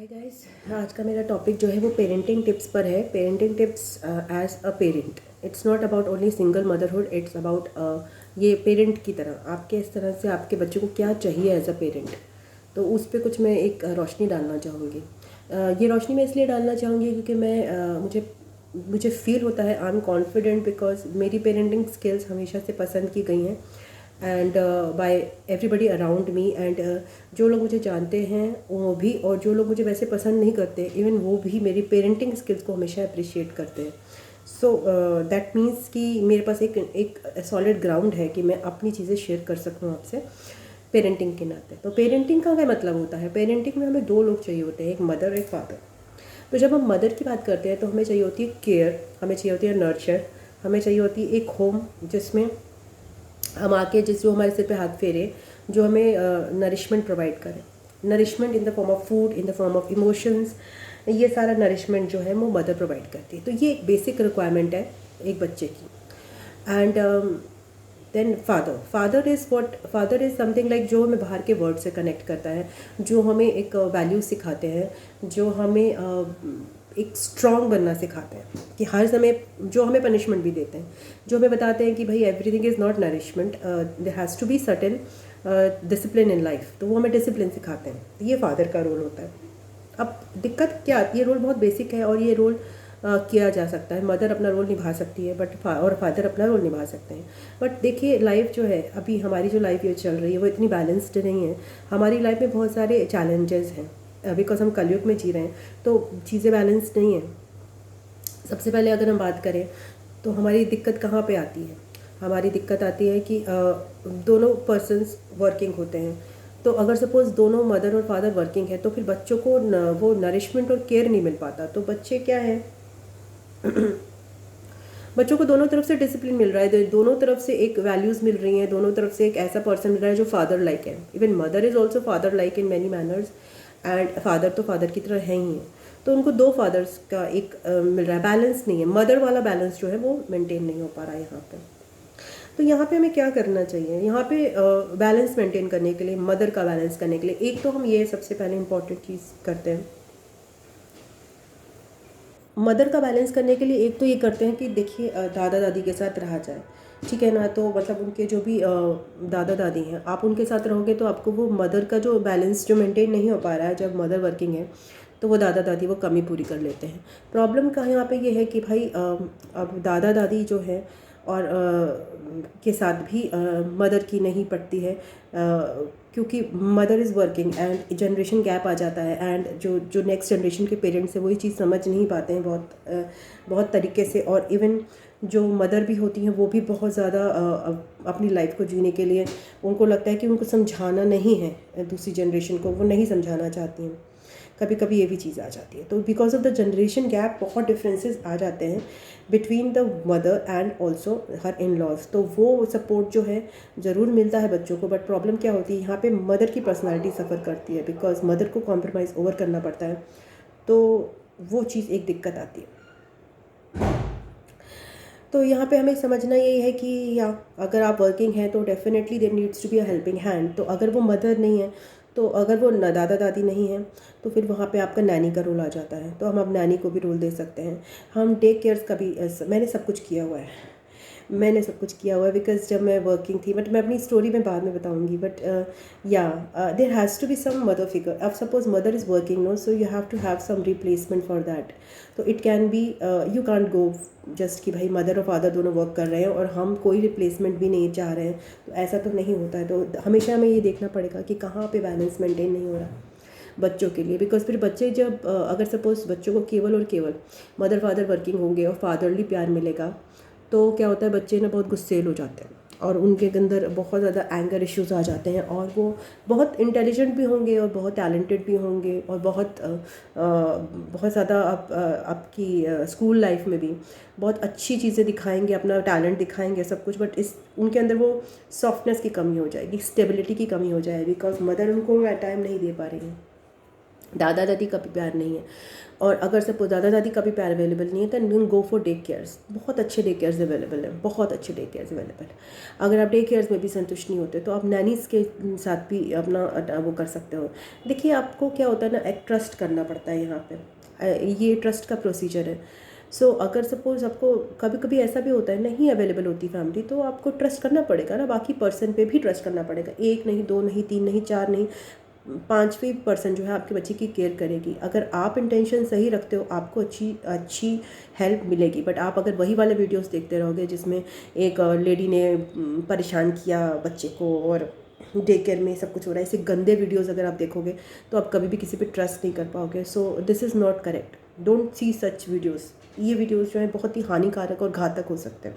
Guys, आज का मेरा टॉपिक जो है वो पेरेंटिंग टिप्स पर है। Parenting tips as a parent, it's not about only single motherhood, it's about ये पेरेंट की तरह आपके इस तरह से आपके बच्चे को क्या चाहिए एज अ पेरेंट। तो उस पर कुछ मैं एक रोशनी डालना चाहूँगी। ये रोशनी मैं इसलिए डालना चाहूँगी क्योंकि मुझे मुझे फील होता है आई एम कॉन्फिडेंट बिकॉज मेरी पेरेंटिंग स्किल्स हमेशा से पसंद की गई हैं and by everybody around me and जो लोग मुझे जानते हैं वो भी, और जो लोग मुझे वैसे पसंद नहीं करते इवन वो भी मेरी पेरेंटिंग स्किल्स को हमेशा अप्रिशिएट करते हैं। सो दैट मीन्स कि मेरे पास एक सॉलिड ग्राउंड है कि मैं अपनी चीज़ें शेयर कर सकूँ आपसे पेरेंटिंग के नाते। तो पेरेंटिंग का क्या मतलब होता है? पेरेंटिंग में हमें दो लोग चाहिए होते हैं, एक मदर एक फादर। तो जब हम मदर की बात करते हैं तो हमें चाहिए होती है केयर, हमें चाहिए होती है नर्चर, हमें चाहिए होती है एक होम जिसमें हम आके जो हमारे सिर पे हाथ फेरे, जो हमें नरिशमेंट प्रोवाइड करे। Nourishment in the form of food, in the form of emotions, ये सारा नरिशमेंट जो है वो मदर प्रोवाइड करती है। तो ये एक बेसिक रिक्वायरमेंट है एक बच्चे की। And then father is something like जो हमें बाहर के वर्ड से कनेक्ट करता है, जो हमें एक वैल्यू सिखाते हैं, जो हमें एक स्ट्रॉन्ग बनना सिखाते हैं कि हर समय, जो हमें पनिशमेंट भी देते हैं, जो हमें बताते हैं कि भाई everything is not nourishment, there has to be certain discipline in life. तो वो हमें डिसिप्लिन सिखाते हैं। ये फादर का रोल होता है। अब दिक्कत क्या आती है? रोल बहुत बेसिक है और ये रोल किया जा सकता है। मदर अपना रोल निभा सकती है और फादर अपना रोल निभा सकते हैं। बट देखिए, लाइफ जो है, अभी हमारी जो लाइफ ये चल रही है वो इतनी बैलेंस्ड नहीं है। हमारी लाइफ में बहुत सारे चैलेंजेस हैं बिकॉज हम कलयुग में जी रहे हैं, तो चीज़ें बैलेंस्ड नहीं हैं। सबसे पहले अगर हम बात करें तो हमारी दिक्कत कहाँ पे आती है? हमारी दिक्कत आती है कि दोनों पर्सन्स वर्किंग होते हैं। तो अगर सपोज़ दोनों मदर और फादर वर्किंग है तो फिर बच्चों को वो नरिशमेंट और केयर नहीं मिल पाता। तो बच्चे क्या है बच्चों को दोनों तरफ से डिसिप्लिन मिल रहा है, दोनों तरफ से एक वैल्यूज़ मिल रही हैं, दोनों तरफ से एक ऐसा पर्सन मिल रहा है जो फादर लाइक है। Even mother is also father like in many manners and father तो फादर की तरह है ही है। तो उनको दो फादर्स का एक मिल रहा है, बैलेंस नहीं है। मदर वाला बैलेंस जो है वो मेंटेन नहीं हो पा रहा है यहाँ पे। तो यहाँ पे हमें क्या करना चाहिए? यहाँ पे बैलेंस मेंटेन करने के लिए, मदर का बैलेंस करने के लिए, एक तो हम ये सबसे पहले इंपॉर्टेंट चीज़ करते हैं मदर का बैलेंस करने के लिए। एक तो ये करते हैं कि देखिए, दादा दादी के साथ रहा जाए, ठीक है ना। तो मतलब उनके जो भी दादा दादी हैं, आप उनके साथ रहोगे तो आपको वो मदर का जो बैलेंस जो मेंटेन नहीं हो पा रहा है, जब मदर वर्किंग है तो वो दादा दादी वो कमी पूरी कर लेते हैं। प्रॉब्लम का यहाँ पे ये है कि भाई अब दादा दादी जो है और के साथ भी मदर की नहीं पड़ती है, क्योंकि mother is working and generation gap आ जाता है। एंड जो नेक्स्ट जनरेशन के पेरेंट्स हैं वो ये चीज़ समझ नहीं पाते हैं बहुत तरीके से। और इवन जो मदर भी होती हैं वो भी बहुत ज़्यादा अपनी लाइफ को जीने के लिए उनको लगता है कि उनको समझाना नहीं है दूसरी जनरेशन को, वो नहीं समझाना चाहती हैं। कभी कभी ये भी चीज़ आ जाती है। तो because of the generation gap बहुत डिफरेंसेस आ जाते हैं between the mother and also her in laws. तो वो सपोर्ट जो है ज़रूर मिलता है बच्चों को, बट प्रॉब्लम क्या होती है यहाँ पे? मदर की पर्सनालिटी सफ़र करती है बिकॉज मदर को कॉम्प्रोमाइज़ ओवर करना पड़ता है। तो वो चीज़ एक दिक्कत आती है। तो यहाँ पे हमें समझना यही है कि या अगर आप वर्किंग हैं तो definitely there needs to be a helping hand. तो अगर वो मदर नहीं है, तो अगर वो दादा दादी नहीं है, तो फिर वहाँ पे आपका नैनी का रोल आ जाता है। तो हम अब नैनी को भी रोल दे सकते हैं। हम टेक केयर्स का भी मैंने सब कुछ किया हुआ है। मैंने सब कुछ किया हुआ है बिकॉज जब मैं वर्किंग थी, बट मैं अपनी स्टोरी में बाद में बताऊंगी। But yeah there has to be some mother figure. अब suppose mother is working no, so you have to have some replacement for that. तो it can be, you can't go just कि भाई mother और father दोनों work कर रहे हैं और हम कोई रिप्लेसमेंट भी नहीं चाह रहे हैं, तो ऐसा तो नहीं होता है। तो हमेशा हमें ये देखना पड़ेगा कि कहाँ पे बैलेंस मेंटेन नहीं हो रहा बच्चों के लिए। बिकॉज फिर बच्चे जब अगर सपोज बच्चों को केवल और केवल मदर फादर वर्किंग होंगे और फादरली प्यार मिलेगा, तो क्या होता है, बच्चे ना बहुत गुस्सेल हो जाते हैं और उनके अंदर बहुत ज़्यादा एंगर इश्यूज आ जाते हैं। और वो बहुत इंटेलिजेंट भी होंगे और बहुत टैलेंटेड भी होंगे और बहुत ज़्यादा आपकी स्कूल लाइफ में भी बहुत अच्छी चीज़ें दिखाएंगे, अपना टैलेंट दिखाएंगे सब कुछ। बट उनके अंदर वो सॉफ्टनेस की कमी हो जाएगी, स्टेबिलिटी की कमी हो जाएगी बिकॉज मदर उनको टाइम नहीं दे पा रही है। दादा दादी का भी प्यार नहीं है। और अगर सपोज दादा दादी का भी प्यार अवेलेबल नहीं है तो गो फॉर डे केयर्स। बहुत अच्छे डे केयर्स अवेलेबल हैं, बहुत अच्छे डे केयर्स अवेलेबल हैं। अगर आप डे केयर्स में भी संतुष्ट नहीं होते तो आप नैनीज़ के साथ भी अपना वो कर सकते हो। देखिए आपको क्या होता है ना, एक ट्रस्ट करना पड़ता है यहाँ पे, ये ट्रस्ट का प्रोसीजर है। सो अगर सपोज़ आपको कभी कभी ऐसा भी होता है नहीं अवेलेबल होती फैमिली, तो आपको ट्रस्ट करना पड़ेगा ना, बाकी पर्सन पे भी ट्रस्ट करना पड़ेगा। एक नहीं, दो नहीं, तीन नहीं, चार नहीं, पांचवी पर्सन जो है आपके बच्चे की केयर करेगी। अगर आप इंटेंशन सही रखते हो आपको अच्छी अच्छी हेल्प मिलेगी। बट आप अगर वही वाले वीडियोस देखते रहोगे जिसमें एक लेडी ने परेशान किया बच्चे को और डे केयर में सब कुछ हो रहा है, ऐसे गंदे वीडियोस अगर आप देखोगे तो आप कभी भी किसी पे ट्रस्ट नहीं कर पाओगे। So this is not correct, don't see such videos. ये वीडियोज़ जो है बहुत ही हानिकारक और घातक हो सकते हैं।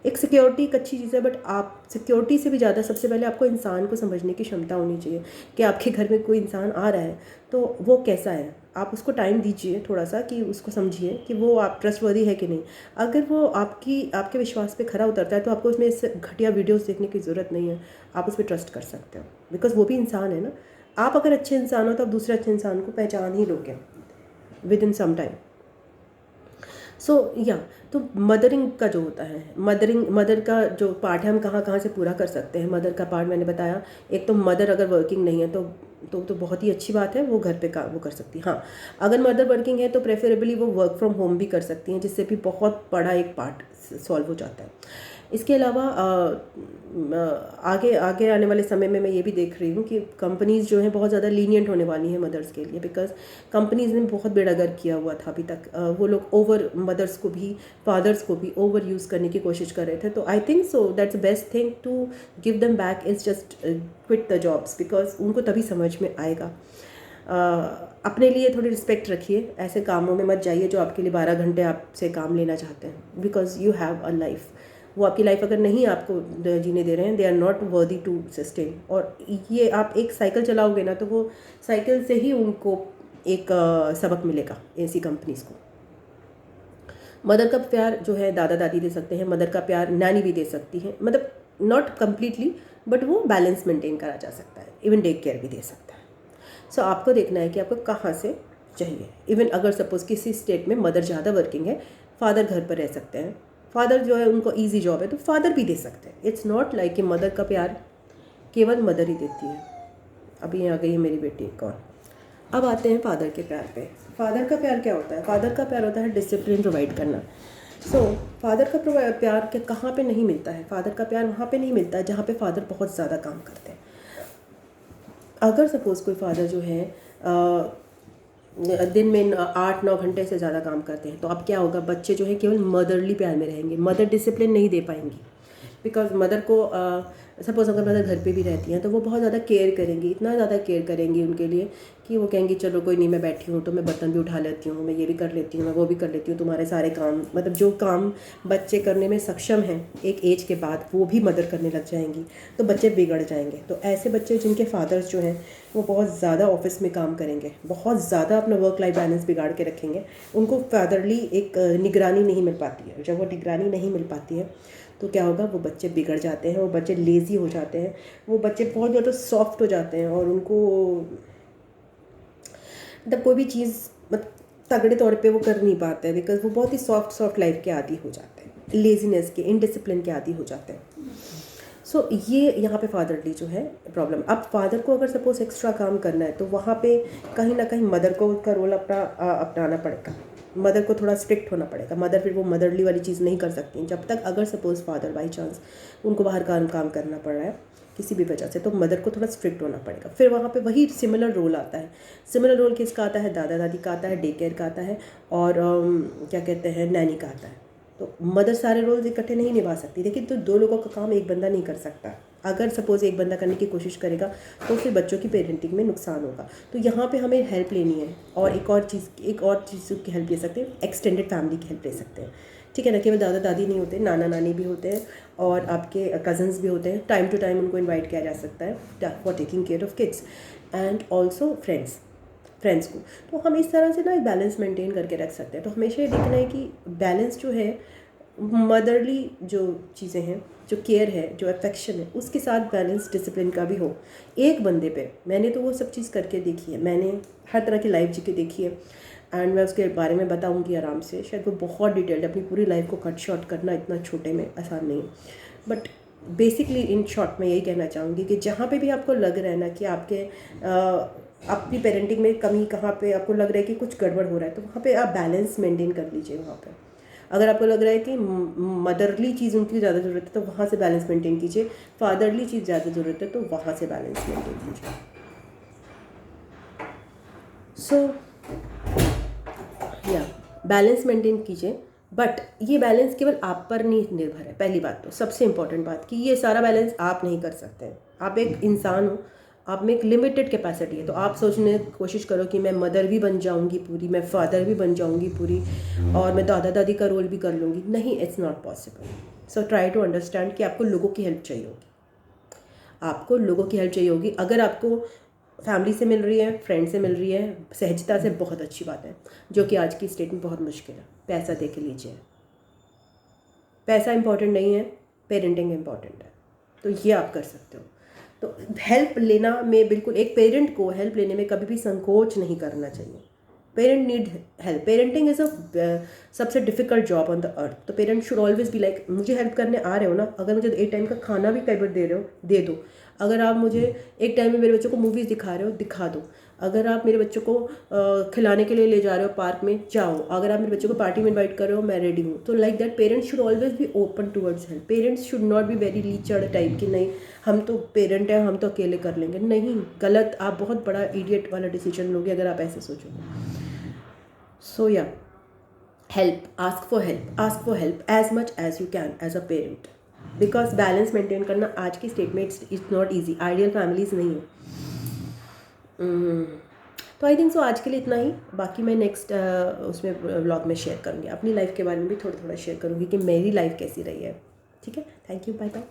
एक सिक्योरिटी एक अच्छी चीज़ है, बट आप सिक्योरिटी से भी ज़्यादा सबसे पहले आपको इंसान को समझने की क्षमता होनी चाहिए कि आपके घर में कोई इंसान आ रहा है तो वो कैसा है। आप उसको टाइम दीजिए थोड़ा सा कि उसको समझिए कि वो आप ट्रस्टवर्दी है कि नहीं। अगर वो आपके विश्वास पे खरा उतरता है तो आपको उसमें इस घटिया वीडियोस देखने की ज़रूरत नहीं है, आप उस पर ट्रस्ट कर सकते हो, बिकॉज वो भी इंसान है ना। आप अगर अच्छे इंसान हो तो आप दूसरे अच्छे इंसान को पहचान ही लोगे विद इन सम टाइम। सो या तो मदरिंग का जो होता है, मदर का जो पार्ट है हम कहाँ कहाँ से पूरा कर सकते हैं। मदर का पार्ट मैंने बताया, एक तो मदर अगर वर्किंग नहीं है तो बहुत ही अच्छी बात है, वो घर पे वो कर सकती है। हाँ, अगर मदर वर्किंग है तो प्रेफरेबली वो वर्क फ्रॉम होम भी कर सकती हैं, जिससे भी बहुत बड़ा एक पार्ट सॉल्व हो जाता है। इसके अलावा आगे आगे आने वाले समय में मैं ये भी देख रही हूँ कि कंपनीज़ जो हैं बहुत ज़्यादा लीनियंट होने वाली हैं मदर्स के लिए, बिकॉज कंपनीज़ ने बहुत बेड़ागर किया हुआ था अभी तक। वो लोग ओवर मदर्स को भी, फादर्स को भी ओवर यूज़ करने की कोशिश कर रहे थे। तो I think so that's best thing to give them back is just quit the jobs, because उनको तभी समझ में आएगा। अपने लिए थोड़ी रिस्पेक्ट रखिए, ऐसे कामों में मत जाइए जो आपके लिए 12 घंटे आपसे काम लेना चाहते हैं, because you have a life. वो आपकी लाइफ अगर नहीं आपको जीने दे रहे हैं, they are not worthy to sustain. और ये आप एक साइकिल चलाओगे ना तो वो साइकिल से ही उनको एक सबक मिलेगा ऐसी कंपनीज़ को। मदर का प्यार जो है दादा दादी दे सकते हैं, मदर का प्यार नानी भी दे सकती है, मतलब नॉट कम्प्लीटली, बट वो बैलेंस मेंटेन करा जा सकता है। इवन डे केयर भी दे सकता है। सो आपको देखना है कि आपको कहाँ से चाहिए। इवन अगर सपोज किसी स्टेट में मदर ज़्यादा वर्किंग है, फादर घर पर रह सकते हैं, फादर जो है उनको ईजी जॉब है तो फादर भी दे सकते हैं। इट्स नॉट लाइक कि मदर का प्यार केवल मदर ही देती है। अभी आ गई है मेरी बेटी एक और। अब आते हैं फादर के प्यार पे। फादर का प्यार क्या होता है? फादर का प्यार होता है डिसिप्लिन प्रोवाइड करना। सो फादर का प्यार क्या कहाँ पे नहीं मिलता है? फादर का प्यार वहाँ पे नहीं मिलता है जहाँ पे फादर बहुत ज़्यादा काम करते हैं। अगर सपोज़ कोई फादर जो है दिन में 8-9 घंटे से ज़्यादा काम करते हैं तो अब क्या होगा, बच्चे जो है केवल मदरली प्यार में रहेंगे, मदर डिसिप्लिन नहीं दे पाएंगी। बिकॉज मदर को सपोज अगर मदर घर पे भी रहती हैं तो वो बहुत ज़्यादा केयर करेंगी, इतना ज़्यादा केयर करेंगी उनके लिए कि वो कहेंगी चलो कोई नहीं, मैं बैठी हूँ तो मैं बर्तन भी उठा लेती हूँ, मैं ये भी कर लेती हूँ, मैं वो भी कर लेती हूँ, तुम्हारे सारे काम, मतलब जो काम बच्चे करने में सक्षम हैं एक एज के बाद वो भी मदर करने लग जाएंगी, तो बच्चे बिगड़ जाएंगे। तो ऐसे बच्चे जिनके फादर्स जो हैं वो बहुत ज़्यादा ऑफिस में काम करेंगे, बहुत ज़्यादा अपना वर्क लाइफ बैलेंस बिगाड़ के रखेंगे, उनको फादरली एक निगरानी नहीं मिल पाती है। जब वो निगरानी नहीं मिल पाती है तो क्या होगा, वो बच्चे बिगड़ जाते हैं, वो बच्चे लेज़ी हो जाते हैं, वो बच्चे बहुत ज़्यादा सॉफ्ट हो जाते हैं और उनको मतलब कोई भी चीज़ मतलब तगड़े तौर पे वो कर नहीं पाते हैं, बिकॉज वो बहुत ही सॉफ्ट लाइफ के आदी हो जाते हैं, लेजीनेस के, इनडिसिप्लिन के आदी हो जाते हैं। सो ये यहाँ पे फादरली जो है प्रॉब्लम। अब फादर को अगर सपोज एक्स्ट्रा काम करना है तो वहाँ पे कहीं ना कहीं मदर को उसका रोल अपनाना पड़ेगा, मदर को थोड़ा स्ट्रिक्ट होना पड़ेगा। मदर फिर वो मदरली वाली चीज़ नहीं कर सकती जब तक, अगर सपोज़ फादर बाई चांस उनको बाहर काम करना पड़ रहा है किसी भी वजह से, तो मदर को थोड़ा स्ट्रिक्ट होना पड़ेगा। फिर वहाँ पे वही सिमिलर रोल आता है। सिमिलर रोल किसका आता है? दादा दादी का आता है, डे केयर का आता है, और क्या कहते हैं, नैनी का आता है। तो मदर सारे रोल्स इकट्ठे नहीं निभा सकती, लेकिन तो दो लोगों का काम एक बंदा नहीं कर सकता। अगर सपोज़ एक बंदा करने की कोशिश करेगा तो फिर बच्चों की पेरेंटिंग में नुकसान होगा। तो यहाँ पे हमें हेल्प लेनी है, और एक और चीज़ की हेल्प ले सकते हैं, एक्सटेंडेड फैमिली की हेल्प ले सकते हैं। ठीक है ना, केवल दादा दादी नहीं होते, नाना नानी भी होते हैं और आपके कज़न्स भी होते हैं। टाइम टू टाइम उनको इन्वाइट किया जा सकता है for taking care of kids, and also friends को। तो हम इस तरह से ना एक बैलेंस मेंटेन करके रख सकते हैं। तो हमेशा ये देखना है कि बैलेंस जो है मदरली जो चीज़ें हैं, जो केयर है, जो अफेक्शन है, उसके साथ बैलेंस डिसिप्लिन का भी हो एक बंदे पे। मैंने तो वो सब चीज़ करके देखी है, मैंने हर तरह की लाइफ जी के देखी है, एंड मैं उसके बारे में बताऊंगी आराम से। शायद वो बहुत डिटेल्ड, अपनी पूरी लाइफ को कट शॉर्ट करना इतना छोटे में आसान नहीं है, बट बेसिकली इन शॉर्ट मैं यही कहना चाहूँगी कि जहाँ पे भी आपको लग रहा है ना कि आपके अपनी पेरेंटिंग में कमी कहाँ पे आपको लग रहा है कि कुछ गड़बड़ हो रहा है, तो वहाँ पे आप बैलेंस मेंटेन कर लीजिए। वहाँ पे अगर आपको लग रहा है कि मदरली चीज़ उनकी ज़्यादा ज़रूरत है तो वहाँ से बैलेंस मेंटेन कीजिए, फादरली चीज़ ज़्यादा ज़रूरत है तो वहाँ से बैलेंस मेंटेन कीजिए। सो या बैलेंस मेंटेन कीजिए, बट ये बैलेंस केवल आप पर नहीं निर्भर है। पहली बात तो सबसे इम्पॉर्टेंट बात कि ये सारा बैलेंस आप नहीं कर सकते हैं। आप एक इंसान हो, आप में एक लिमिटेड कैपेसिटी है, तो आप सोचने की कोशिश करो कि मैं मदर भी बन जाऊंगी पूरी, मैं फादर भी बन जाऊंगी पूरी, और मैं दादा दादी का रोल भी कर लूँगी। नहीं, it's not possible. So try to understand कि आपको लोगों की हेल्प चाहिए होगी, आपको लोगों की हेल्प चाहिए होगी। अगर आपको फैमिली से मिल रही है, फ्रेंड से मिल रही है, सहजता से, बहुत अच्छी बात है, जो कि आज की स्टेट में बहुत मुश्किल है। पैसा दे के लीजिए, पैसा इंपॉर्टेंट नहीं है, पेरेंटिंग इंपॉर्टेंट है, तो ये आप कर सकते हो। तो हेल्प लेना में बिल्कुल, एक पेरेंट को हेल्प लेने में कभी भी संकोच नहीं करना चाहिए। Parent need help, parenting is a सबसे difficult job on the earth. तो parent should always be like, मुझे हेल्प करने आ रहे हो ना, अगर मुझे एक टाइम का खाना भी कई बार दे रहे हो, दे दो। अगर आप मुझे एक टाइम में मेरे बच्चों को मूवीज़ दिखा रहे हो, दिखा दो। अगर आप मेरे बच्चों को खिलाने के लिए ले जा रहे हो पार्क में, जाओ। अगर आप मेरे बच्चों को पार्टी में इन्वाइट कर रहे हो, मैं रेडी हूँ। तो like that parents should always be open towards help. Parents should not be very लीचड़ टाइप कि नहीं हम तो पेरेंट हैं, हम तो अकेले कर लेंगे। नहीं, गलत, आप बहुत बड़ा इडियट वाला डिसीजन लोगे अगर आप ऐसे सोचोगे। सो या help, ask for help as much as you can as a parent, because balance maintain करना आज की स्टेट में it's not easy. Ideal families नहीं है। तो आई थिंक सो आज के लिए इतना ही। बाकी मैं नेक्स्ट उसमें व्लॉग में शेयर करूँगी, अपनी लाइफ के बारे में भी थोड़ा थोड़ा शेयर करूँगी कि मेरी लाइफ कैसी रही है। ठीक है, थैंक यू, बाय बाय।